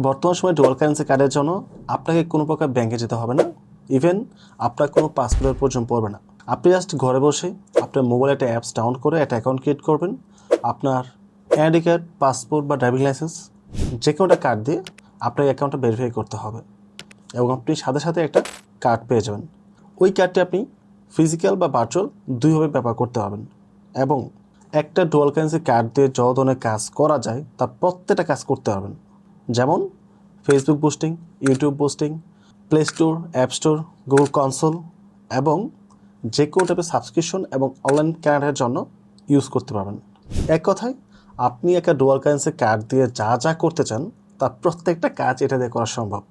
বর্তমান সময়ে dual currency কার্ডের জন্য আপনাকে কোনো প্রকার ব্যাংকে যেতে হবে না, ইভেন আপনার কোনো পাসপোর্টের প্রয়োজন পড়বে না। আপনি জাস্ট ঘরে বসে আপনার মোবাইলে একটা অ্যাপস ডাউনলোড করে একটা অ্যাকাউন্ট ক্রিয়েট করবেন। আপনার আইডি কার্ড, পাসপোর্ট বা ড্রাইভিং লাইসেন্স যে কোনো একটা কার্ড দিয়ে আপনার অ্যাকাউন্টটা ভেরিফাই করতে হবে এবং আপনি সাথে সাথে একটা কার্ড পেয়ে যাবেন। ওই কার্ডটি আপনি ফিজিক্যাল বা ভার্চুয়াল দুইভাবে ব্যবহার করতে পারবেন এবং একটা ডুয়াল কারেন্সি কার্ড দিয়ে যত ধরনের কাজ করা যায় তার প্রত্যেকটা কাজ করতে পারবেন। যেমন Facebook boosting, YouTube boosting, play store, app store, Google console এবং যে কোনো টাইপের সাবস্ক্রিপশন এবং অনলাইন কেনার জন্য ইউজ করতে পারবেন। এক কথায় আপনি একটা ডুয়াল কারেন্সি কার্ড দিয়ে যা যা করতে চান তার প্রত্যেকটা কাজ এটা দিয়ে করা সম্ভব।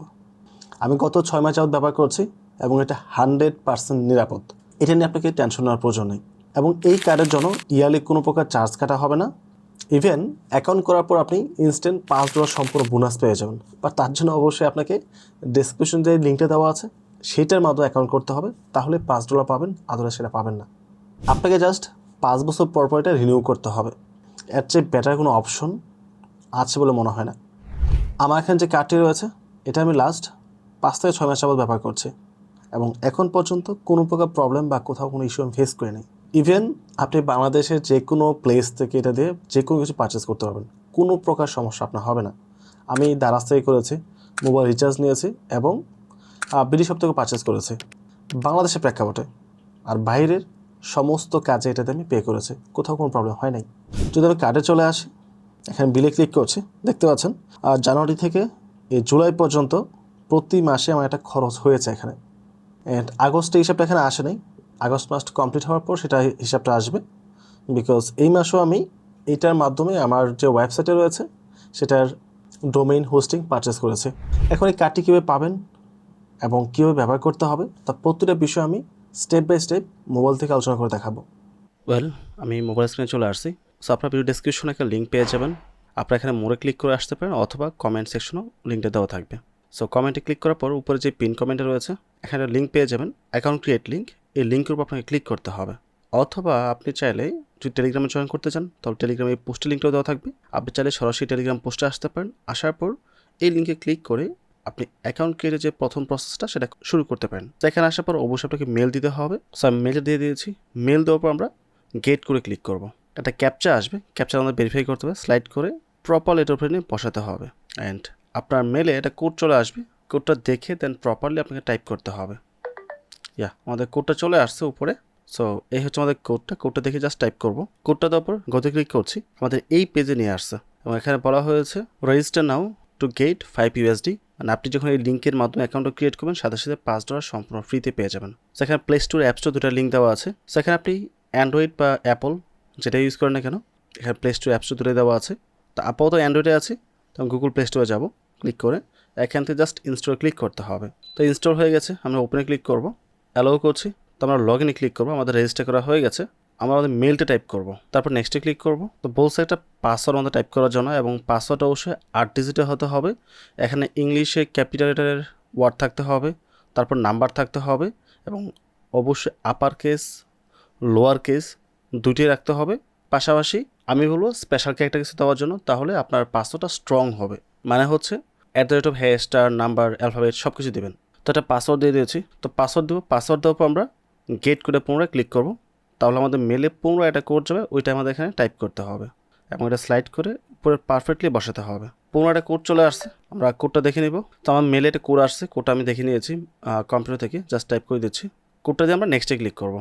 আমি গত 6 মাস যাবত ব্যবহার করছি এবং এটা 100% নিরাপদ। এটা নিয়ে আপনাকে টেনশন নেওয়ার প্রয়োজন নেই এবং এই কার্ডের জন্য ইয়ারলি কোনো প্রকার চার্জ কাটা হবে না। ইভেন অ্যাকাউন্ট করার পর আপনি ইনস্ট্যান্ট $5 সম্পূর্ণ বোনাস পেয়ে যাবেন। বা তার জন্য অবশ্যই আপনাকে ডেসক্রিপশন যে লিঙ্কটা দেওয়া আছে সেটার মাধ্যমে অ্যাকাউন্ট করতে হবে, তাহলে $5 পাবেন, আদারওয়াইজ সেটা পাবেন না। আপনাকে জাস্ট 5 বছর পর পর এটা রিনিউ করতে হবে। এর চেয়ে বেটার কোনো অপশন আছে বলে মনে হয় না। আমার এখানে যে কার্ডটি রয়েছে এটা আমি লাস্ট 5 থেকে 6 মাস যাবত ব্যবহার করছি এবং এখন পর্যন্ত কোনো প্রকার প্রবলেম বা কোথাও কোনো ইস্যু আমি ফেস করি নাই। ইভেন আপনি বাংলাদেশের যে কোনো প্লেস থেকে এটা দিয়ে যে কোনো কিছু পারচেস করতে পারবেন, কোনো প্রকার সমস্যা আপনার হবে না। আমি দারাজ থেকে করেছি, মোবাইল রিচার্জ নিয়েছি এবং বিডি শপ থেকে পারচেস করেছি বাংলাদেশের প্রেক্ষাপটে, আর বাইরের সমস্ত কাজে এটাতে আমি পে করেছি, কোথাও কোনো প্রবলেম হয় নাই। যদি আমি কার্ডে চলে আসি, এখানে বিলে ক্লিক করছি, দেখতে পাচ্ছেন জানুয়ারি থেকে এই জুলাই পর্যন্ত প্রতি মাসে আমার একটা খরচ হয়েছে এখানে। অ্যান্ড আগস্টে হিসাবটা এখানে আসে নাই, আগস্ট মাস কমপ্লিট হওয়ার পর সেটা হিসাবটা আসবে। বিকজ এই মাসেও আমি এইটার মাধ্যমে আমার যে ওয়েবসাইটে রয়েছে সেটার ডোমেইন হোস্টিং পারচেস করেছি। এখন এই কার্ডটি কীভাবে পাবেন এবং কীভাবে ব্যবহার করতে হবে তার প্রতিটা বিষয় আমি স্টেপ বাই স্টেপ মোবাইল থেকে আলোচনা করে দেখাবো। আমি মোবাইল স্ক্রিনে চলে আসছি। সো আপনার ভিডিও ডেসক্রিপশনে একটা লিঙ্ক পেয়ে যাবেন। আপনারা এখানে মোড়ে ক্লিক করে আসতে পারেন অথবা কমেন্ট সেকশনেও লিঙ্কটা দেওয়া থাকবে। সো কমেন্টে ক্লিক করার পর উপরে যে পিন কমেন্টে রয়েছে এখানে লিঙ্ক পেয়ে যাবেন, অ্যাকাউন্ট ক্রিয়েট লিঙ্ক। এই লিঙ্কের উপর আপনাকে ক্লিক করতে হবে। অথবা আপনি চাইলে যদি টেলিগ্রামে জয়েন করতে চান তাহলে টেলিগ্রামে এই পোস্টের লিঙ্কটাও দেওয়া থাকবে। আপনি চাইলে সরাসরি টেলিগ্রাম পোস্টে আসতে পারেন। আসার পর এই লিঙ্কে ক্লিক করে আপনি অ্যাকাউন্ট ক্রিয়েটের যে প্রথম প্রসেসটা সেটা শুরু করতে পারেন। তো এখানে আসার পর অবশ্যই আপনাকে মেল দিতে হবে। সো আমি মেলটা দিয়ে দিয়েছি। মেল দেওয়ার পর আমরা গেট করে ক্লিক করব। একটা ক্যাপচা আসবে, ক্যাপচা আমাদের ভেরিফাই করতে হবে, স্লাইড করে প্রপারলি এটার উপরে নিয়ে বসাতে হবে। অ্যান্ড আপনার মেলে একটা কোড চলে আসবে, কোডটা দেখে দেন প্রপারলি আপনাকে টাইপ করতে হবে। আমাদের কোডটা চলে আসছে উপরে। সো এই হচ্ছে আমাদের কোডটা দেখে জাস্ট টাইপ করব। কোডটা দেওয়ার পর গতে ক্লিক করছি, আমাদের এই পেজে নিয়ে আসছে এবং এখানে বলা হয়েছে রেজিস্টার নাও টু গেট $5। মানে আপনি যখন এই লিঙ্কের মাধ্যমে অ্যাকাউন্টটা ক্রিয়েট করবেন সাথে সাথে $5 সম্পূর্ণ ফ্রিতে পেয়ে যাবেন। সেখানে প্লে স্টোর, অ্যাপ স্টোর দুটো লিঙ্ক দেওয়া আছে। সেখানে আপনি অ্যান্ড্রয়েড বা অ্যাপল যেটা ইউজ করেন না কেন, এখানে প্লে স্টোর, অ্যাপ স্টোর দুটোই দেওয়া আছে। তো আপাতত অ্যান্ড্রয়েডে আছে, তখন গুগল প্লে স্টোরে যাব, ক্লিক করে এখান থেকে জাস্ট ইনস্টল ক্লিক করতে হবে। তো ইনস্টল হয়ে গেছে, আমরা ওপেনে ক্লিক করব, অ্যালাউ করছি। তো আমরা লগ ইনে ক্লিক করবো, আমাদের রেজিস্টার করা হয়ে গেছে। আমরা আমাদের মেলটা টাইপ করব, তারপর নেক্সটে ক্লিক করব। তো বলছে একটা পাসওয়ার্ড আমাদের টাইপ করার জন্য এবং পাসওয়ার্ডটা অবশ্যই 8 ডিজিটের হতে হবে। এখানে ইংলিশে ক্যাপিটাল লেটারের ওয়ার্ড থাকতে হবে, তারপর নাম্বার থাকতে হবে এবং অবশ্যই আপার কেস, লোয়ার কেস দুটোই রাখতে হবে। পাশাপাশি আমি বলবো স্পেশাল ক্যারেক্টার কিছু দেওয়ার জন্য, তাহলে আপনার পাসওয়ার্ডটা স্ট্রং হবে। মানে হচ্ছে @ নাম্বার, অ্যালফাবেট সব কিছু দেবেন। তো একটা পাসওয়ার্ড দিয়ে দিয়েছি। তো পাসওয়ার্ড দেবো, পাসওয়ার্ড দেওয়ার পর আমরা গেট করে পুনরায় ক্লিক করব। তাহলে আমাদের মেলে পুনরায় একটা কোড যাবে, ওইটা আমাদের এখানে টাইপ করতে হবে এবং এটা স্লাইড করে উপরে পারফেক্টলি বসাতে হবে। পুনরায় একটা কোড চলে আসছে, আমরা কোডটা দেখে নিব। তো আমার মেলে একটা কোড আসছে, কোডটা আমি দেখে নিয়েছি কম্পিউটার থেকে, জাস্ট টাইপ করে দিচ্ছি। কোডটা দিয়ে আমরা নেক্সটে ক্লিক করব।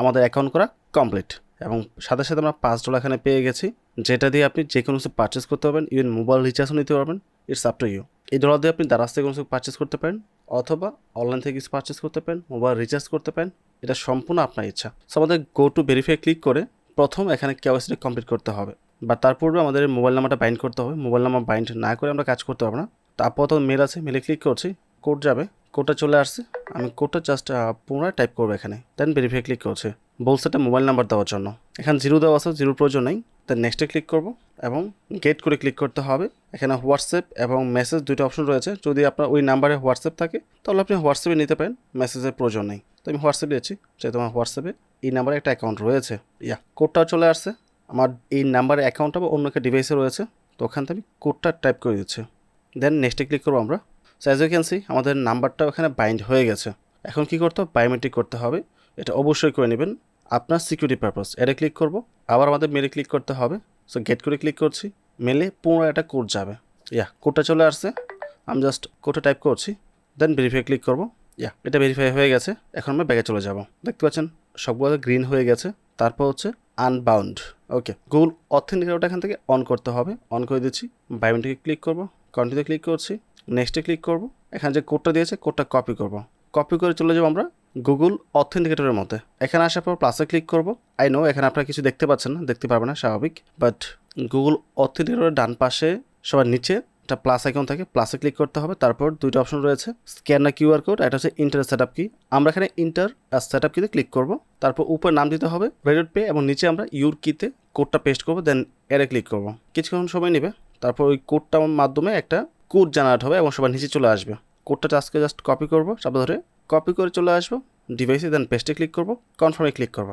আমাদের অ্যাকাউন্ট করা কমপ্লিট এবং সাথে সাথে আমরা $5 এখানে পেয়ে গেছি, যেটা দিয়ে আপনি যে কোনো কিছু পারচেস করতে পারবেন, ইভেন মোবাইল রিচার্জও নিতে পারবেন। It's up to you. এই ডলার দিয়ে আপনি দারাজ থেকে কোনো কিছু পারচেস করতে পারেন অথবা অনলাইন থেকে কিছু পারচেস করতে পারেন, মোবাইল রিচার্জ করতে পারেন, এটা সম্পূর্ণ আপনার ইচ্ছা। সো আমাদের গো টু ভেরিফাই ক্লিক করে প্রথম এখানে কেওয়াইসিটা কমপ্লিট করতে হবে, বা তার পূর্বে আমাদের মোবাইল নাম্বারটা বাইন্ড করতে হবে। মোবাইল নাম্বার বাইন্ড না করে আমরা কাজ করতে পারবো না। তো আপাতত মেল আছে, মেলে ক্লিক করছি, কোড যাবে, কোডটা চলে আসছে। আমি কোডটা জাস্ট পুনরায় টাইপ করবো এখানে, দেন ভেরিফাই ক্লিক করছে। বলছে একটা মোবাইল নাম্বার দেওয়ার জন্য, এখানে 0 দেওয়া আছে, 0 প্রয়োজন নেই। দেন নেক্সটে ক্লিক করব এবং গেট করে ক্লিক করতে হবে। এখানে হোয়াটসঅ্যাপ এবং মেসেজ দুটো অপশন রয়েছে। যদি আপনার ওই নাম্বারে হোয়াটসঅ্যাপ থাকে তাহলে আপনি হোয়াটসঅ্যাপে নিতে পারেন, মেসেজের প্রয়োজন নেই। তো আমি হোয়াটসঅ্যাপে দিয়েছি, যেহেতু আমার হোয়াটসঅ্যাপে এই নাম্বারে একটা অ্যাকাউন্ট রয়েছে। কোডটাও চলে আসছে, আমার এই নাম্বারে অ্যাকাউন্টটা বা অন্য একটা ডিভাইসে রয়েছে। তো ওখান থেকে আমি কোডটা টাইপ করে দিচ্ছি, দেন নেক্সটে ক্লিক করবো আমরা। So as you can see আমাদের নাম্বারটাও এখানে বাইন্ড হয়ে গেছে। এখন কি করতে হবে, বায়োমেট্রিক করতে হবে, এটা অবশ্যই করে নেবেন আপনার সিকিউরিটি পারপাস। এটা ক্লিক করব, আবার আমাদের মেলে ক্লিক করতে হবে। সো গেট করে ক্লিক করছি, মেলে পুনরায় একটা কোড যাবে। কোডটা চলে আসছে, আমি জাস্ট কোডটা টাইপ করছি, দেন ভেরিফাই ক্লিক করব। এটা ভেরিফাই হয়ে গেছে। এখন আমরা ব্যাগে চলে যাব। দেখতে পাচ্ছেন সবগুলো গ্রিন হয়ে গেছে। তারপর হচ্ছে আনবাউন্ড। ওকে, গুগল অথেন্টিকেটরটা এখান থেকে অন করতে হবে, অন করে দিচ্ছি। বায়োমেট্রিকে ক্লিক করব, কন্টিনিউ ক্লিক করছি, নেক্সটে ক্লিক করব। এখানে যে কোডটা দিয়েছে কোডটা কপি করব, কপি করে চলে যাবো আমরা গুগল অথেন্টিকেটরের মধ্যে। এখানে আসার পর প্লাসে ক্লিক করব। আই নো এখানে আপনারা কিছু দেখতে পাচ্ছেন না, দেখতে পারবেন না, স্বাভাবিক। বাট গুগল অথেন্টিকেটরের ডান পাশে সবার নিচে একটা প্লাস আইকন থাকে, প্লাসে ক্লিক করতে হবে। তারপর দুইটা অপশন রয়েছে, স্ক্যান না কিউআর কোড, এটা হচ্ছে ইন্টার সেটআপ কি। আমরা এখানে ইন্টার সেটআপ কিতে ক্লিক করব। তারপর উপরে নাম দিতে হবে রেডিট পে, এবং নিচে আমরা ইউর কিতে কোডটা পেস্ট করব, দেন এরে ক্লিক করব। কিছুক্ষণ সময় নেবে। তারপর ওই কোডটার মাধ্যমে একটা কোড জেনারেট হবে এবং সবার নিচে চলে আসবে। কোডটা আজকে জাস্ট কপি করব, সামনে ধরে কপি করে চলে আসবো ডিভাইসে, দেন পেস্টে ক্লিক করব, কনফার্মে ক্লিক করব।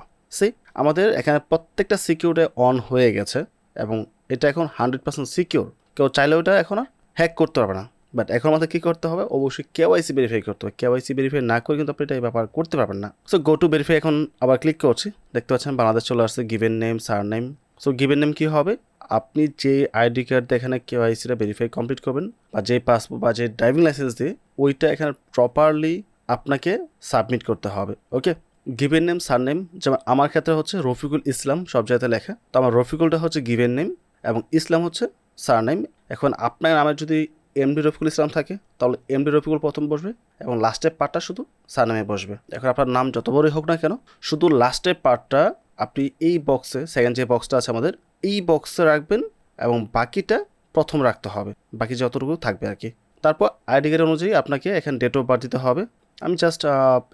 আমাদের এখানে প্রত্যেকটা সিকিউরিটি অন হয়ে গেছে এবং এটা এখন 100% সিকিউর। কেউ চাইলে ওটা এখন আর হ্যাক করতে পারবে না। বাট এখন আমাদের কী করতে হবে, অবশ্যই কেওয়াইসি ভেরিফাই করতে হবে। কেওয়াইসি ভেরিফাই না করে কিন্তু আপনি এটা এই ব্যাপার করতে পারবেন না। সো গো টু ভেরিফাই এখন আবার ক্লিক করছি। দেখতে পাচ্ছেন বাংলাদেশ চলে আসছে, গিভেন নেম, সার নেম। সো গিভেন নেম কী হবে, আপনি যে আইডি কার্ড দিয়ে এখানে কেওয়াইসিটা ভেরিফাই কমপ্লিট করবেন, বা যে পাসপোর্ট বা যে ড্রাইভিং লাইসেন্স দিয়ে, ওইটা এখানে প্রপারলি আপনাকে সাবমিট করতে হবে। ওকে, গিভেন নেম, সার নেম, যেমন আমার ক্ষেত্রে হচ্ছে রফিকুল ইসলাম সব জায়গাতে লেখা, তো আমার রফিকুলটা হচ্ছে গিভেন নেম এবং ইসলাম হচ্ছে সার নেম। এখন আপনার নামে যদি এমডি রফিকুল ইসলাম থাকে তাহলে এমডি রফিকুল প্রথম বসবে এবং লাস্টের পার্টটা শুধু সার নামে বসবে। এখন আপনার নাম যত বড়ই হোক না কেন, শুধু লাস্টের পার্টটা আপনি এই বক্সে, সেকেন্ড যে বক্সটা আছে আমাদের, এই বক্সে রাখবেন এবং বাকিটা প্রথম রাখতে হবে, বাকি যতটুকু থাকবে আর কি। তারপর আইডি কার্ড অনুযায়ী আপনাকে এখানে ডেট অফ বার্থ দিতে হবে। আমি জাস্ট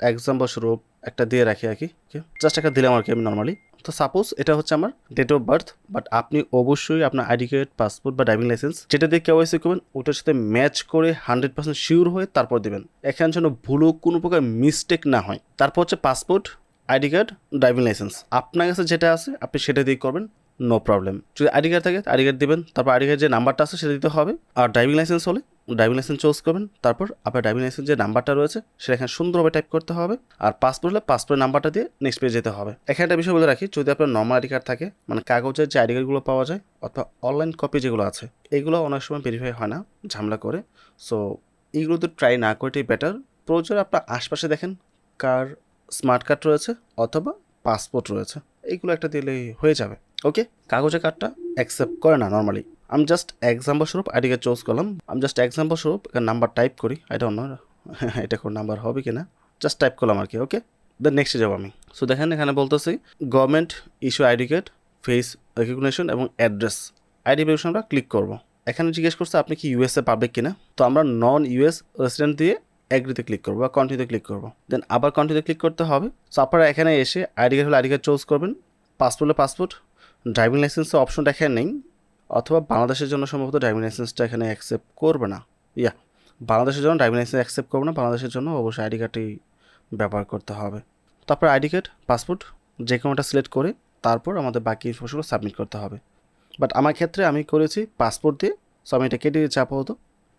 এক্সাম্পল স্বরূপ একটা দিয়ে রাখি আর কি, জাস্ট একটা দিলাম আর কি আমি নর্মালি। তো সাপোজ এটা হচ্ছে আমার ডেট অফ বার্থ, বাট আপনি অবশ্যই আপনার আইডি কার্ড, পাসপোর্ট বা ড্রাইভিং লাইসেন্স যেটা দিয়ে কেওয়াইসি করবেন ওটার সাথে ম্যাচ করে 100% শিওর হয়ে তারপর দেবেন। এখানে যেন ভুলও কোনো প্রকার মিস্টেক না হয়। তারপর হচ্ছে passport, ID card, driving licence, আপনার কাছে যেটা আছে আপনি সেটা দিয়ে করবেন, নো প্রবলেম। যদি আইডি কার্ড থাকে আইডি কার্ড দেবেন, তারপর আইডি কার্ড যে নাম্বারটা আছে সেটা দিতে হবে। আর ড্রাইভিং লাইসেন্স হলে ড্রাইভিং লাইসেন্স চুজ করবেন, তারপর আপনার ড্রাইভিং লাইসেন্স যে নাম্বারটা রয়েছে সেটা এখানে সুন্দরভাবে টাইপ করতে হবে। আর পাসপোর্ট হলে পাসপোর্টের নাম্বারটা দিয়ে নেক্সট পেজে যেতে হবে। এখানে একটা বিষয় বলে রাখি, যদি আপনার নর্মাল আইডি কার্ড থাকে, মানে কাগজের যে আইডি কার্ডগুলো পাওয়া যায় অথবা অনলাইন কপি যেগুলো আছে, এইগুলো অনেক সময় ভেরিফাই হয় না, ঝামেলা করে। সো এইগুলো তো ট্রাই না করাটাই বেটার। প্রয়োজন আপনার আশপাশে দেখেন কার স্মার্ট কার্ড রয়েছে অথবা পাসপোর্ট রয়েছে, এইগুলো একটা দিলেই হয়ে যাবে। ওকে, কাগজের কার্ডটা অ্যাকসেপ্ট করে না নর্মালি। আমি জাস্ট এক্সাম্পল স্বরূপ আইডি কার্ড চুজ করলাম। আমি জাস্ট এক্সাম্পল স্বরূপ নাম্বার টাইপ করি, এটা অন্য এটা কোন নাম্বার হবে কি না, জাস্ট টাইপ করলাম আর কি। ওকে, দেন নেক্সটে যাবো আমি। সো দেখেন এখানে বলতেছি government issue ID card, face recognition এবং অ্যাড্রেস। আইডি ভেরিফিকেশন আমরা ক্লিক করবো। এখানে জিজ্ঞেস করছে আপনি কি ইউএসএ পাবলিক কিনা, তো আমরা নন ইউএস রেসিডেন্ট দিয়ে এগ্রিতে ক্লিক করবো বা কন্টিনিউতে ক্লিক করবো, দেন আবার কন্টিনিউতে ক্লিক করতে হবে। সো আপনারা এখানে এসে আইডি কার্ড হলে আইডি কার্ড চুজ করবেন, পাসপোর্ট হলে পাসপোর্ট, ড্রাইভিং লাইসেন্সের অপশনটা এখানে নেই, অথবা বাংলাদেশের জন্য সম্ভবত ড্রাইভিং লাইসেন্সটা এখানে অ্যাকসেপ্ট করবে না। বাংলাদেশের জন্য ড্রাইভিং লাইসেন্স অ্যাকসেপ্ট করবে না, বাংলাদেশের জন্য অবশ্যই আইডি কার্ডটি ব্যবহার করতে হবে। তারপর আইডি কার্ড, পাসপোর্ট যে কোনোটা সিলেক্ট করে তারপর আমাদের বাকি ইনফরমেশনগুলো সাবমিট করতে হবে। বাট আমার ক্ষেত্রে আমি করেছি পাসপোর্ট দিয়ে, সো আমি এটা কেটে দিয়েছি আপাতত।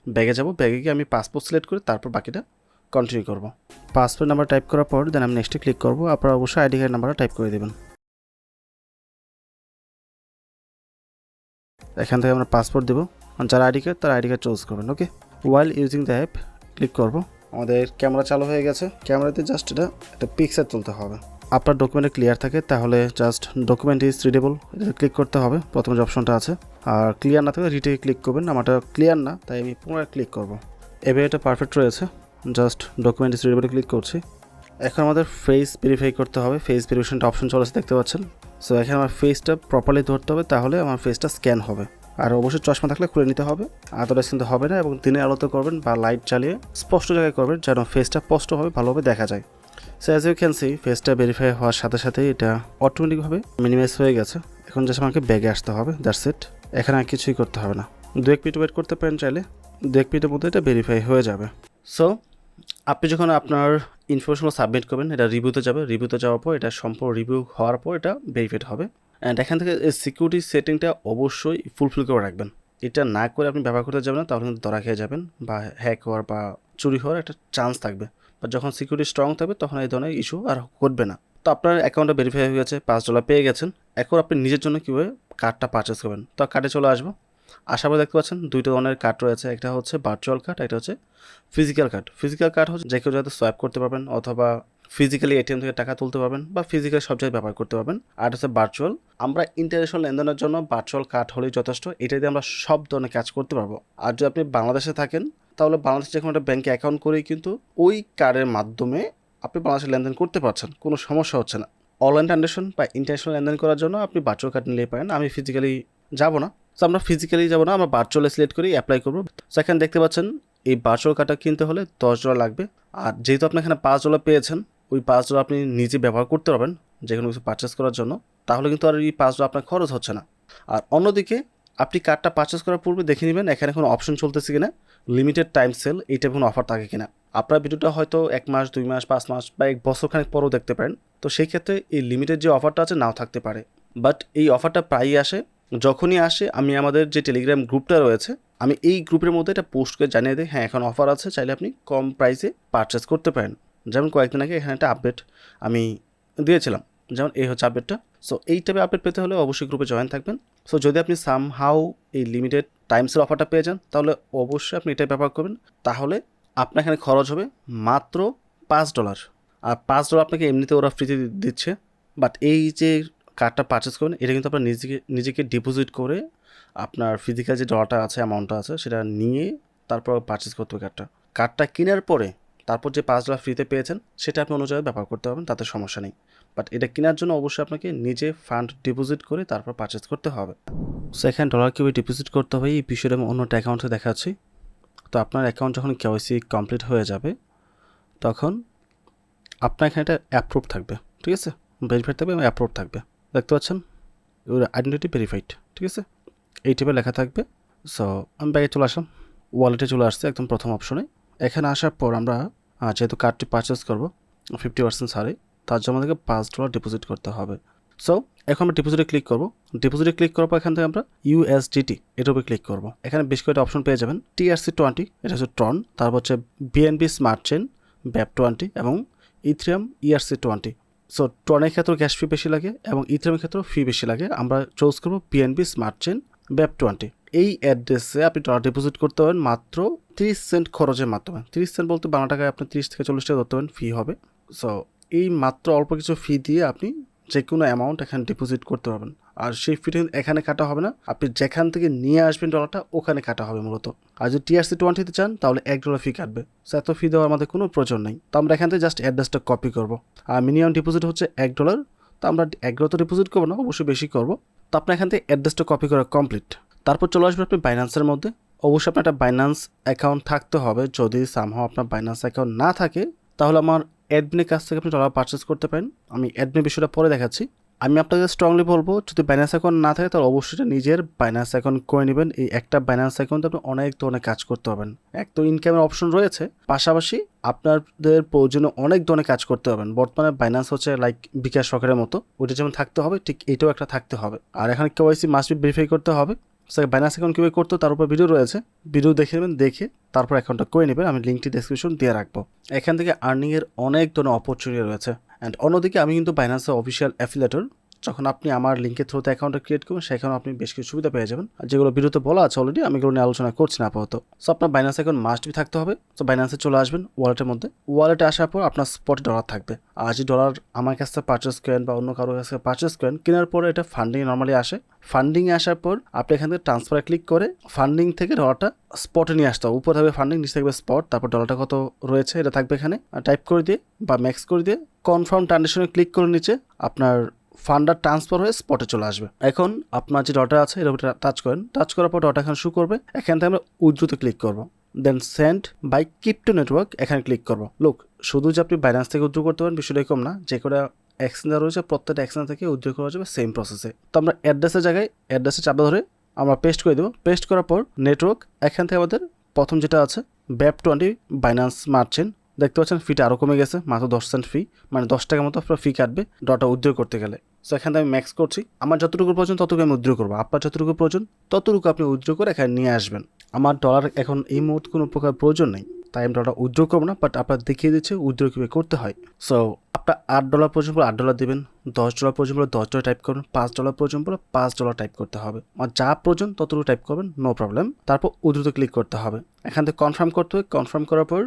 ব্যাগে যাব, ব্যাগে গিয়ে আমি পাসপোর্ট সিলেক্ট করে তারপর বাকিটা কন্টিনিউ করব। পাসপোর্ট নাম্বার টাইপ করার পর দেন আমি নেক্সটে ক্লিক করব। আপনারা অবশ্যই আইডি কার্ড নাম্বারটা টাইপ করে দেবেন। এখান থেকে আমরা পাসপোর্ট দেবো, যারা আইডি কার্ড তারা আইডি কার্ড চুজ করবেন। Okay, while using the app click করব। আমাদের ক্যামেরা চালু হয়ে গেছে, ক্যামেরাতে জাস্ট এটা একটা পিকচার তুলতে হবে। আপনার ডকুমেন্টে ক্লিয়ার থাকে তাহলে জাস্ট ডকুমেন্ট ইজ রিডেবল এটা ক্লিক করতে হবে, প্রথম যে অপশনটা আছে। আর ক্লিয়ার না থাকলে রিটেকে ক্লিক করবেন, আমারটা ক্লিয়ার না তাই আমি পুনরায় ক্লিক করব। এবার এটা পারফেক্ট রয়েছে, just document is readable click করছি। এখন আমাদের ফেস ভেরিফাই করতে হবে, ফেস ভেরিফিকেশনটা অপশন চলেছে দেখতে পাচ্ছেন। সো এখানে আমার ফেসটা প্রপারলি ধরতে হবে, তাহলে আমার ফেসটা স্ক্যান হবে। আর অবশ্যই চশমা থাকলে খুলে নিতে হবে, আদারওয়াইজ কিন্তু হবে না। এবং দিনের আলোতে করবেন বা লাইট জ্বালিয়ে স্পষ্ট জায়গায় করবেন যেন ফেসটা স্পষ্টভাবে ভালোভাবে দেখা যায়। So as you can see ফেসটা ভেরিফাই হওয়ার সাথে সাথেই এটা অটোমেটিকভাবে মিনিমাইজ হয়ে গেছে। এখন জাস্ট আমাকে ব্যাগে আসতে হবে, দ্যাটস ইট। এখানে আর কিছুই করতে হবে না, 2-1 মিনিট ওয়েট করতে পারেন চাইলে, 2-1 মিনিটের মধ্যে এটা ভেরিফাই হয়ে যাবে। সো আপনি যখন আপনার ইনফরমেশনগুলো সাবমিট করবেন এটা রিভিউতে যাবে, রিভিউতে যাওয়ার পর এটা সম্পূর্ণ রিভিউ হওয়ার পর এটা ভেরিফাইড হবে। অ্যান্ড এখান থেকে সিকিউরিটি সেটিংটা অবশ্যই ফুলফিল করে রাখবেন। এটা না করে আপনি ব্যবহার করতে যাবেন না, তাহলে কিন্তু ধরা খেয়ে যাবেন বা হ্যাক হওয়ার বা চুরি হওয়ার একটা চান্স থাকবে। বা যখন সিকিউরিটি স্ট্রং থাকবে তখন এই ধরনের ইস্যু আর ঘটবে না। তো আপনার অ্যাকাউন্টটা ভেরিফাই হয়ে গেছে, $5 পেয়ে গেছেন। এখন আপনি নিজের জন্য কীভাবে কার্ডটা পারচেস করবেন, তো কার্ডে চলে আসবো। আশা করে দেখতে পাচ্ছেন দুইটা ধরনের কার্ড রয়েছে, একটা হচ্ছে ভার্চুয়াল কার্ড, একটা হচ্ছে ফিজিক্যাল কার্ড। ফিজিক্যাল কার্ড হচ্ছে যে কেউ যাতে সোয়াইপ করতে পারবেন অথবা ফিজিক্যালি এটিএম থেকে টাকা তুলতে পারবেন বা ফিজিক্যাল সব জায়গায় ব্যবহার করতে পারবেন। আর হচ্ছে ভার্চুয়াল, আমরা ইন্টারন্যাশনাল লেনদেনের জন্য ভার্চুয়াল কার্ড হলেই যথেষ্ট, এটা দিয়ে আমরা সব ধরনের কাজ করতে পারবো। আর যদি আপনি বাংলাদেশে থাকেন তাহলে বাংলাদেশে যে কোনো একটা ব্যাঙ্কে অ্যাকাউন্ট করেই কিন্তু ওই কার্ডের মাধ্যমে আপনি বাংলাদেশে লেনদেন করতে পারছেন, কোনো সমস্যা হচ্ছে না। অনলাইন ট্রানজাকশন বা ইন্টারন্যাশনাল লেনদেন করার জন্য আপনি ভার্চুয়াল কার্ড নিলেই পারেন। আমি ফিজিক্যালি যাব না, তো আমরা ফিজিক্যালি যাব না, আমরা ভার্চুয়ালে সিলেক্ট করেই অ্যাপ্লাই করবো। তো এখানে দেখতে পাচ্ছেন এই ভার্চুয়াল কার্ডটা কিনতে হলে $10 লাগবে। আর যেহেতু আপনি এখানে $5 পেয়েছেন, ওই $5 আপনি নিজে ব্যবহার করতে পারবেন যে কোনো কিছু পারচেস করার জন্য, তাহলে কিন্তু আর এই $5 আপনার খরচ হচ্ছে না। আর অন্যদিকে আপনি কার্ডটা পারচেস করার পূর্বে দেখে নেবেন এখানে কোনো অপশন চলতেছে কিনা, লিমিটেড টাইম সেল, এইটা কোনো অফার থাকে কিনা। আপনার ভিডিওটা হয়তো 1 মাস 2 মাস 5 মাস বা 1 বছর খানেক পরেও দেখতে পারেন, তো সেই ক্ষেত্রে এই লিমিটেড যে অফারটা আছে নাও থাকতে পারে। বাট এই অফারটা প্রায়ই আসে, যখনই আসে আমি আমাদের যে টেলিগ্রাম গ্রুপটা রয়েছে আমি এই গ্রুপের মধ্যে এটা পোস্ট করে জানিয়ে দিই, হ্যাঁ এখন অফার আছে, চাইলে আপনি কম প্রাইসে পারচেস করতে পারেন। যেমন কয়েকদিন আগে এখানে একটা আপডেট আমি দিয়েছিলাম, যেমন এই হচ্ছে আপডেটটা। সো এই টাইপের আপডেট পেতে হলে অবশ্যই গ্রুপে জয়েন থাকবেন। সো যদি আপনি সামহাউ এই লিমিটেড টাইমসের অফারটা পেয়ে যান তাহলে অবশ্যই আপনি এটাই ব্যবহার করবেন, তাহলে আপনার এখানে খরচ হবে মাত্র $5। আর $5 আপনাকে এমনিতে ওরা ফ্রিতে দিচ্ছে, বাট এই যে কার্ডটা পারচেস করবেন এটা কিন্তু আপনার নিজেকে ডিপোজিট করে আপনার ফিজিক্যাল যে ডলারটা আছে, অ্যামাউন্টটা আছে, সেটা নিয়ে তারপর পারচেস করতে হবে কার্ডটা কেনার পরে তারপর যে $5 ফ্রিতে পেয়েছেন সেটা আপনি অন্য জায়গায় ব্যবহার করতে পারবেন, তাতে সমস্যা নেই। বাট এটা কেনার জন্য অবশ্যই আপনাকে নিজে ফান্ড ডিপোজিট করে তারপর পারচেস করতে হবে। সো এখানে ডলার কীভাবে ডিপোজিট করতে হবে এই বিষয়টা আমি অন্য একটা অ্যাকাউন্টে দেখাচ্ছি। তো আপনার অ্যাকাউন্ট যখন কেওয়াইসি কমপ্লিট হয়ে যাবে তখন আপনার এখানে একটা অ্যাপ্রুভ থাকবে, ঠিক আছে, ভেরিফাইড থাকবে এবং অ্যাপ্রুভ থাকবে, দেখতে পাচ্ছেন ওর আইডেন্টিটি ভেরিফাইড, ঠিক আছে, এই টাইপের লেখা থাকবে। সো আমি ব্যাগে চলে আসলাম, ওয়ালেটে চলে আসছে একদম প্রথম অপশনে। এখানে আসার পর আমরা যেহেতু কার্ডটি পারচেস করবো 50% ছাড়ে, তার জন্য আমাদেরকে $5 ডিপোজিট করতে হবে। সো এখন আমরা ডিপোজিটে ক্লিক করবো। ডিপোজিটে ক্লিক করার পর এখান থেকে আমরা USDT এটার উপরে ক্লিক করবো। এখানে বেশ কয়েকটা অপশন পেয়ে যাবেন, TRC20 এটা হচ্ছে ট্রন, তারপর হচ্ছে BNB স্মার্ট চেন BEP20 এবং ইথিরিয়াম ERC20। সো ট্রনের ক্ষেত্রে গ্যাস ফি বেশি লাগে এবং ইথিরিয়ামের ক্ষেত্রেও ফি বেশি লাগে, আমরা চুজ করবো BNB স্মার্ট চেন BEP20। এই অ্যাড্রেসে আপনি ডলার ডিপোজিট করতে পারেন মাত্র 30 সেন্ট খরচের মাধ্যমে। 30 সেন্ট বলতে বাংলা টাকায় আপনি 30 থেকে 40 টাকা ধরতে পারেন ফি হবে। সো এই মাত্র অল্প কিছু ফি দিয়ে আপনি যে কোনো অ্যামাউন্ট এখানে ডিপোজিট করতে পারবেন। আর সেই ফিটা এখানে কাটা হবে না, আপনি যেখান থেকে নিয়ে আসবেন ডলারটা ওখানে কাটা হবে মূলত। আর যদি TRC20 চান তাহলে $1 ফি কাটবে। সো এত ফি দেওয়ার আমাদের কোনো প্রয়োজন নেই। তো আমরা এখান থেকে জাস্ট অ্যাড্রেসটা কপি করবো। আর মিনিমাম ডিপোজিট হচ্ছে $1। তো আমরা $1 তো ডিপোজিট করবো না, অবশ্যই বেশি করবো। তো আপনার এখান থেকে অ্যাড্রেসটা কপি করা কমপ্লিট। তারপর চলে আসবে আপনি বাইন্যান্সের মধ্যে। অবশ্যই আপনার একটা বাইন্যান্স অ্যাকাউন্ট থাকতে হবে। যদি সামহাও আপনার বাইন্যান্স অ্যাকাউন্ট না থাকে তাহলে আমার অ্যাডমিনের কাছ থেকে আপনি ডলার পারচেস করতে পারেন। আমি অ্যাডমিন বিষয়টা পরে দেখাচ্ছি। আমি আপনাকে স্ট্রংলি বলবো যদি বাইন্যান্স অ্যাকাউন্ট না থাকে তাহলে অবশ্যই নিজের বাইন্যান্স অ্যাকাউন্ট করে নেবেন। এই একটা বাইন্যান্স অ্যাকাউন্টে আপনি অনেক ধরনের কাজ করতে পারবেন। এক তো ইনকামের অপশন রয়েছে, পাশাপাশি আপনাদের প্রয়োজনে অনেক ধরনের কাজ করতে পারবেন। বর্তমানে বাইন্যান্স হচ্ছে লাইক বিকাশ সকের মতো, ওইটা যেমন থাকতে হবে ঠিক এটাও একটা থাকতে হবে। আর এখানে KYC মাস্ট বি ভেরিফাই করতে হবে। বাইন্যান্স অ্যাকাউন্ট কীভাবে করতে তার উপর ভিডিও রয়েছে, ভিডিও দেখে নেবেন, দেখে তারপর অ্যাকাউন্টটা করে নেবেন। আমি লিঙ্কটি ডেসক্রিপশন দিয়ে রাখবো। এখান থেকে আর্নিংয়ের অনেক ধরনের অপরচুনিটি রয়েছে। অ্যান্ড অন্যদিকে আমি কিন্তু বাইন্যান্সের অফিসিয়াল অ্যাফিলিয়েটর। যখন আপনি আমার লিঙ্কের থ্রুতে অ্যাকাউন্টটা ক্রিয়েট করবেন সেখানে আপনি বেশ কিছু সুবিধা পেয়ে যাবেন, আর যেগুলো ভিডিওতে বলা আছে অলরেডি, আমি এগুলো নিয়ে আলোচনা করছি না আপাতত। সো আপনার বাইন্যান্স অ্যাকাউন্ট মাস্ট বি থাকতে হবে। তো বাইন্যান্সে চলে আসবেন, ওয়ালেটের মধ্যে। ওয়ালেটে আসার পর আপনার স্পটে ডলার থাকবে। আর যে ডলার আমার কাছ থেকে পারচেস করেন বা অন্য কারোর কাছ থেকে পারচেস করেন, কেনার পরে এটা ফান্ডিং নর্মালি আসে। ফান্ডিংয়ে আসার পর আপনি এখান থেকে ট্রান্সফারে ক্লিক করে ফান্ডিং থেকে ডলারটা স্পটে নিয়ে আসতে হবে। উপর থাকবে ফান্ডিং, নিচে থাকবে স্পট, তারপর ডলারটা কত রয়েছে এটা থাকবে এখানে। টাইপ করে দিয়ে বা ম্যাক্স করে দিয়ে কনফার্ম ট্রানজেকশনে ক্লিক করে নিচে আপনার ফান্ডার ট্রান্সফার হয়ে স্পটে চলে আসবে। এখন আপনার যে ডটা আছে এর উপরে টাচ করেন, টাচ করার পর ডটা এখানে শু করবে। এখান থেকে আমরা উইথড্রোতে ক্লিক করবো, then send by crypto network এখানে ক্লিক করবো। লোক শুধু যে আপনি বাইন্যান্স থেকে উইথড্রো করতে পারেন বিষয়টা এরকম না, যে করে এক্সচেঞ্জার রয়েছে প্রত্যেকটা এক্সচেঞ্জ থেকে উইথড্রো করা যাবে সেম প্রসেসে। তো আমরা অ্যাড্রেসের জায়গায় অ্যাড্রেসে চাপা ধরে আমরা পেস্ট করে দেবো। পেস্ট করার পর নেটওয়ার্ক এখান থেকে আমাদের প্রথম যেটা আছে BEP20 বাইন্যান্স স্মার্ট চেন, দেখতে পাচ্ছেন ফিটা আরও কমে গেছে, মাত্র 10 সেন্ট ফি, মানে 10 টাকার মতো আপনার ফি কাটবে ডটা উইথড্র করতে গেলে। সো এখানে আমি ম্যাক্স করছি, আমার যতটুকু প্রয়োজন ততটুকু আমি উইথড্র করবো, আপনার যতটুকু প্রয়োজন ততটুকু আপনি উইথড্র করে এখানে নিয়ে আসবেন। আমার ডলার এখন এই মুহূর্তে কোনো প্রকার প্রয়োজন নেই, তাই আমি ডলার উইথড্র করবো না, বাট আপনার দেখিয়ে দিচ্ছে উইথড্র কীভাবে করতে হয়। সো আপনার $8 প্রয়োজন পড়লে $8 দেবেন, $10 প্রয়োজন পড়লে $10 টাইপ করবেন, $5 প্রয়োজন পড়লে $5 টাইপ করতে হবে। আর যা প্রয়োজন ততটুকু টাইপ করবেন, নো প্রবলেম। তারপর উইথড্রোতে ক্লিক করতে হবে, এখান থেকে কনফার্ম করতে হবে। কনফার্ম করার পর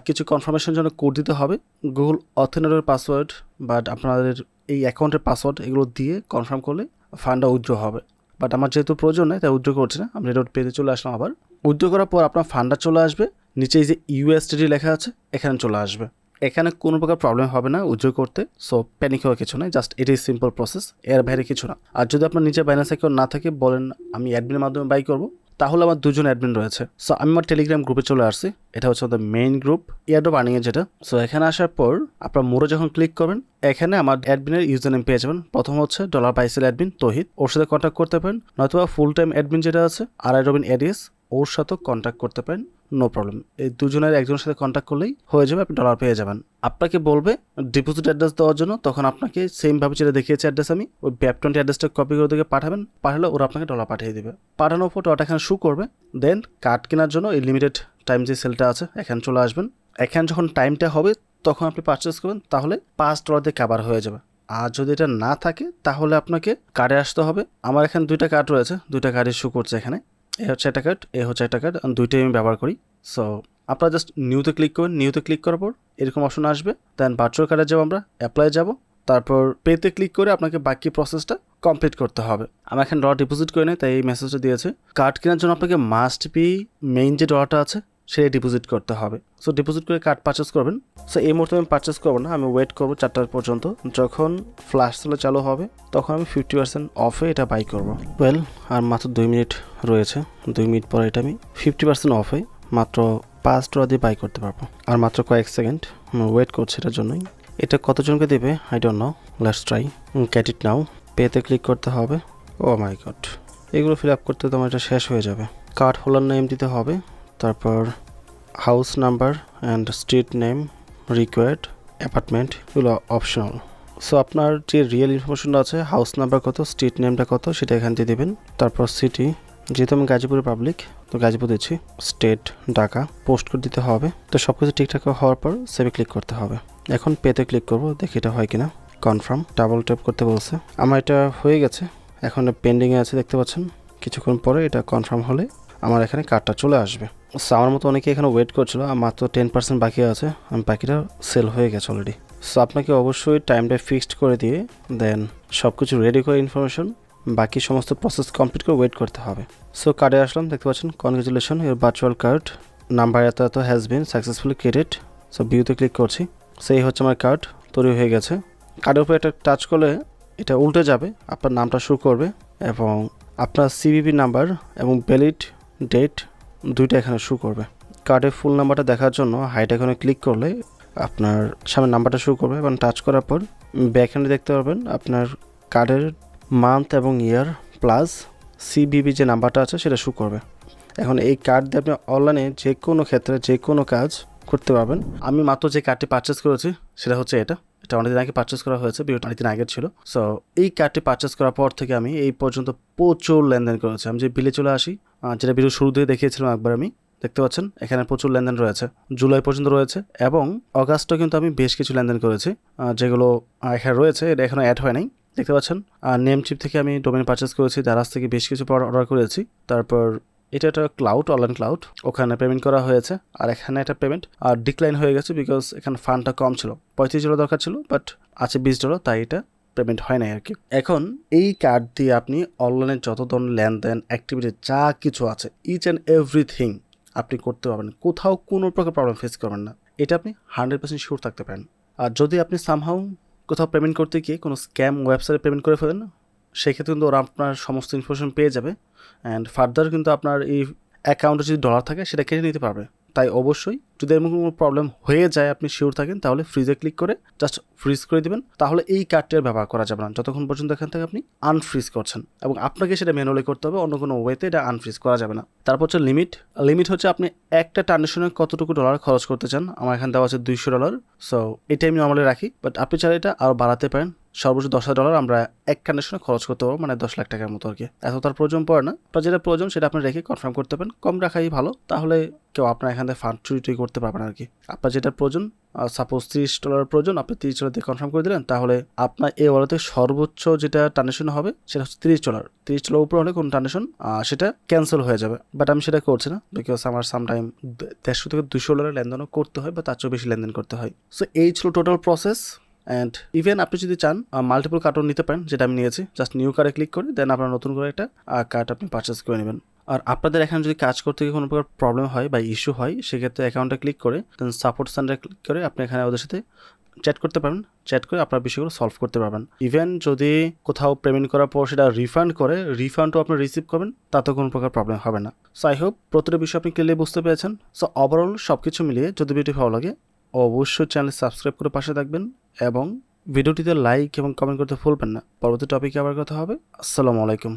কিছু কনফার্মেশন জন্য কোড দিতে হবে, গুগল অথেন্টিকেটর পাসওয়ার্ড বাট আপনাদের এই অ্যাকাউন্টের পাসওয়ার্ড এগুলো দিয়ে কনফার্ম করলে ফান্ডটা উইথড্র হবে। বাট আমার যেহেতু প্রয়োজন নেই তাই উইথড্র করছি না, আমি এটা পেজে চলে আসলাম। আবার উইথড্র করার পর আপনার ফান্ডটা চলে আসবে, নিচে এই যে USDT লেখা আছে এখানে চলে আসবে। এখানে কোনো প্রকার প্রবলেম হবে না উইথড্র করতে, সো প্যানিক হওয়ার কিছু নেই, জাস্ট এটাই সিম্পল প্রসেস, এর বাইরে কিছু না। আর যদি আপনার নিচে বাইন্যান্স অ্যাকাউন্ট না থাকে, বলেন আমি অ্যাডমিনের মাধ্যমে বাই করব, তাহলে আমার 2জন অ্যাডমিন রয়েছে। সো আমি আমার টেলিগ্রাম গ্রুপে চলে আসছি, এটা হচ্ছে আমাদের মেইন গ্রুপ এয়ারড্রপ আর্নিংয়ের যেটা। সো এখানে আসার পর আপনার মোড়ে যখন ক্লিক করবেন, এখানে আমার অ্যাডমিনের ইউজার নেম পেয়ে যাবেন। প্রথম হচ্ছে $পাইসেল অ্যাডমিন তৌহিদ, ওর সাথে কন্ট্যাক্ট করতে পারেন, নয়তো ফুল টাইম অ্যাডমিন যেটা আছে আরআই রবিন এডিএস, ওর সাথেও কন্ট্যাক্ট করতে পারেন, নো প্রবলেম। এই দুজনের একজনের সাথে কন্ট্যাক্ট করলেই হয়ে যাবে, আপনি ডলার পেয়ে যাবেন। আপনাকে বলবে ডিপোজিট অ্যাড্রেস দেওয়ার জন্য, তখন আপনাকে সেমভাবে যেটা দেখিয়েছে অ্যাড্রেস, আমি ওই BAP20 অ্যাড্রেসটা কপি করে দিকে পাঠাবেন, পাঠালে ওরা আপনাকে ডলার পাঠিয়ে দেবে। পাঠানোর পর ওটা এখানে শু করবে, দেন কার্ড কেনার জন্য এই লিমিটেড টাইম যে সেলটা আছে এখানে চলে আসবেন। এখানে যখন টাইমটা হবে তখন আপনি পারচেস করবেন, তাহলে $5 দিয়ে কাভার হয়ে যাবে। আর যদি এটা না থাকে তাহলে আপনাকে কার্ডে আসতে হবে। আমার এখানে 2টা কার্ড রয়েছে, 2টা কার্ডে শু করছে এখানে, এ হচ্ছে একটা কার্ড, এ হচ্ছে একটা কার্ড, দুইটাই আমি ব্যবহার করি। সো আপনারা জাস্ট নিউতে ক্লিক করবেন, নিউতে ক্লিক করার পর এরকম অপশন আসবে, দেন ভার্চুয়াল কার্ডে যাবো, আমরা অ্যাপ্লাই যাব, তারপর পেতে ক্লিক করে আপনাকে বাকি প্রসেসটা কমপ্লিট করতে হবে। আমি এখন ডলার ডিপোজিট করে নেই, তাই এই মেসেজটা দিয়েছে। কার্ড কেনার জন্য আপনাকে মাস্ট বি মেইন যে ডলারটা আছে সেটা ডিপোজিট করতে হবে। সো ডিপোজিট করে কার্ড পারচেস করবেন। সো এই মুহূর্তে আমি পারচেস করবো না, আমি ওয়েট করবো 4টা পর্যন্ত, যখন ফ্ল্যাশ সেল চালু হবে তখন আমি 50% অফে এটা বাই করবো। ওয়েল, আর মাত্র 2 মিনিট রয়েছে, 2 মিনিট পরে এটা আমি 50% অফে মাত্র $5 দিয়ে বাই করতে পারবো। আর মাত্র কয়েক সেকেন্ড আমি ওয়েট করছি এটার জন্যই। এটা কতজনকে দেবে I don't know, let's try. Get it now, পেতে ক্লিক করতে হবে। ও মাই গড, এগুলো ফিল আপ করতে তো আমার এটা শেষ হয়ে যাবে। কার্ড হোল্ডার নেম দিতে হবে, তারপর house number and street name required, apartment, এগুলো অপশনাল। সো আপনার যে রিয়েল ইনফরমেশনটা আছে, হাউস নাম্বার কত, স্ট্রিট নেমটা কত, সেটা এখান দিয়ে দেবেন। তারপর সিটি, যেহেতু আমি গাজীপুরের পাবলিক তো গাজীপুর দিচ্ছি, স্টেট ঢাকা, পোস্ট কোড দিতে হবে। তো সব কিছু ঠিকঠাক হওয়ার পর সেভে ক্লিক করতে হবে। এখন পেতে ক্লিক করব, দেখি এটা হয় কিনা। কনফার্ম, ডাবল ট্যাপ করতে বলছে, আমার এটা হয়ে গেছে, এখন পেন্ডিংয়ে আছে দেখতে পাচ্ছেন। কিছুক্ষণ পরে এটা কনফার্ম হলে আমার এখানে কার্ডটা চলে আসবে। সো আমার মতো অনেকে এখানে ওয়েট করছিল, আর মাত্র 10% বাকি আছে, আমি বাকিটা সেল হয়ে গেছে অলরেডি। সো আপনাকে অবশ্যই টাইমটা ফিক্সড করে দিয়ে দেন সব কিছু রেডি করে ইনফরমেশন বাকি সমস্ত প্রসেস কমপ্লিট করে ওয়েট করতে হবে। সো কার্ডে আসলাম, দেখতে পাচ্ছেন congratulation, your virtual card number এত has been successfully created. So ভিউতে ক্লিক করছি, সেই হচ্ছে আমার কার্ড তৈরি হয়ে গেছে। কার্ডের উপরে একটা টাচ করলে এটা উল্টে যাবে, আপনার নামটা শো করবে এবং আপনার CVV নাম্বার এবং ভ্যালিড ডেট দুইটা এখানে শো করবে। কার্ডের ফুল নাম্বারটা দেখার জন্য হাইট এখানে ক্লিক করলে আপনার সামনে নাম্বারটা শো করবে এবং টাচ করার পর ব্যাকহ্যান্ডে দেখতে পারবেন আপনার কার্ডের মান্থ এবং ইয়ার প্লাস CVV যে নাম্বারটা আছে সেটা শো করবে। এখন এই কার্ড দিয়ে আপনি অনলাইনে যে কোনো ক্ষেত্রে যে কোনো কাজ করতে পারবেন। আমি মাত্র যে কার্ডটি পারচেস করেছি সেটা হচ্ছে এটা অনেকদিন আগে পারচেস করা হয়েছে, ভিডিওটা অনেকদিন আগের ছিল। সো এই কার্ডটি পারচেস করার পর থেকে আমি এই পর্যন্ত প্রচুর লেনদেন করেছি। আমি যে বিলে চলে আসি, যেটা ভিডিও শুরুতেই দেখিয়েছিলাম একবার, আমি দেখতে পাচ্ছেন এখানে প্রচুর লেনদেন রয়েছে, জুলাই পর্যন্ত রয়েছে এবং অগাস্টও কিন্তু আমি বেশ কিছু লেনদেন করেছি, যেগুলো এখানে রয়েছে, এটা এখনও অ্যাড হয় নাই। দেখতে পাচ্ছেন নেম চিপ থেকে আমি ডোমেন পারচেস করেছি, দারাজ থেকে বেশ কিছু অর্ডার করেছি। তারপর এটা একটা ক্লাউড, অনলাইন ক্লাউড, ওখানে পেমেন্ট করা হয়েছে। আর এখানে একটা পেমেন্ট আর ডিক্লাইন হয়ে গেছে, বিকজ এখানে ফান্ডটা কম ছিল, $35 দরকার ছিল, বাট আছে $20, তাই এটা পেমেন্ট হয় নাই আর কি। এখন এই কার্ড দিয়ে আপনি অনলাইনে যত ধরনের লেনদেন অ্যাক্টিভিটি যা কিছু আছে ইচ অ্যান্ড এভরিথিং আপনি করতে পারবেন, কোথাও কোনো প্রকার প্রবলেম ফেস করবেন না, এটা আপনি 100% শিওর থাকতে পারেন। আর যদি আপনি সামহাউ কোথাও পেমেন্ট করতে গিয়ে কোনো স্ক্যাম ওয়েবসাইটে পেমেন্ট করে ফেলেন, সেক্ষেত্রে কিন্তু ওরা আপনার সমস্ত ইনফরমেশন পেয়ে যাবে অ্যান্ড ফার্দার কিন্তু আপনার এই অ্যাকাউন্টে যদি ডলার থাকে সেটা কেটে নিতে পারবে। তাই অবশ্যই যদি এরকম কোনো প্রবলেম হয়ে যায় আপনি শিওর থাকেন তাহলে ফ্রিজে ক্লিক করে জাস্ট ফ্রিজ করে দিবেন, তাহলে এই কার্ডটি আর ব্যবহার করা যাবে না যতক্ষণ পর্যন্ত এখান থেকে আপনি আনফ্রিজ করছেন, এবং আপনাকে সেটা ম্যানুয়ালি করতে হবে, অন্য কোনো ওয়েতে এটা আনফ্রিজ করা যাবে না। তারপর হচ্ছে লিমিট হচ্ছে আপনি একটা ট্রানজেকশনে কতটুকু ডলার খরচ করতে চান। আমার এখানে দেওয়া আছে $200, সো এটাই আমি নর্মালি রাখি, বাট আপনি চাইলে এটা আরও বাড়াতে পারেন। সর্বোচ্চ $10,000 আমরা এক ট্রানজেকশনে খরচ করতে পারবো, মানে 10 লাখ টাকার মতো আর কি। এত তার প্রয়োজন পড়ে না, আপনার যেটা প্রয়োজন সেটা আপনি রেখে কনফার্ম করতে পারেন, কম রাখাই ভালো, তাহলে কেউ আপনার এখান থেকে ফান্ড চুরি করতে পারবেন আর কি। আপনার যেটা প্রয়োজন, সাপোজ $30 প্রয়োজন, আপনি $30 দিয়ে কনফার্ম করে দিলেন, তাহলে আপনার এই ওয়ালেটে সর্বোচ্চ যেটা ট্রানজেকশন হবে সেটা হচ্ছে $30 উপরে হলে কোনো ট্রানজেকশন সেটা ক্যান্সেল হয়ে যাবে, বাট আমি সেটা করছি না, বিকজ আমার সামটাইম $150 থেকে $200 লেনদেনও করতে হয় বা তার চেয়েও বেশি লেনদেন করতে হয়। সো এই ছিল টোটাল প্রসেস। অ্যান্ড ইভেন আপনি যদি চান মাল্টিপল কার্ডও নিতে পারেন, যেটা আমি নিয়েছি। জাস্ট নিউ কার্ডে ক্লিক করে দেন আপনার নতুন করে একটা কার্ড আপনি পারচেস করে নেবেন। আর আপনাদের এখানে যদি কাজ করতে গিয়ে কোনো প্রকার প্রবলেম হয় বা ইস্যু হয়, সেক্ষেত্রে অ্যাকাউন্টে ক্লিক করে দেন সাপোর্ট সেন্টারে ক্লিক করে আপনি এখানে ওদের সাথে চ্যাট করতে পারেন, চ্যাট করে আপনার বিষয়গুলো সলভ করতে পারবেন। ইভেন যদি কোথাও পেমেন্ট করার পর সেটা রিফান্ড করে, রিফান্ডও আপনি রিসিভ করবেন, তাতেও কোনো প্রকার প্রবলেম হবে না। সো আই হোপ প্রতিটা বিষয় আপনি ক্লিয়ারলি বুঝতে পেরেছেন। সো ওভারঅল সব কিছু মিলিয়ে যদি ভিডিও ভালো লাগে অবশ্যই চ্যানেল সাবস্ক্রাইব করে পাশে থাকবেন, এবং ভিডিওটিতে লাইক এবং কমেন্ট করতে ভুলবেন না। পরবর্তী টপিকে আবার কথা হবে। আসসালামু আলাইকুম।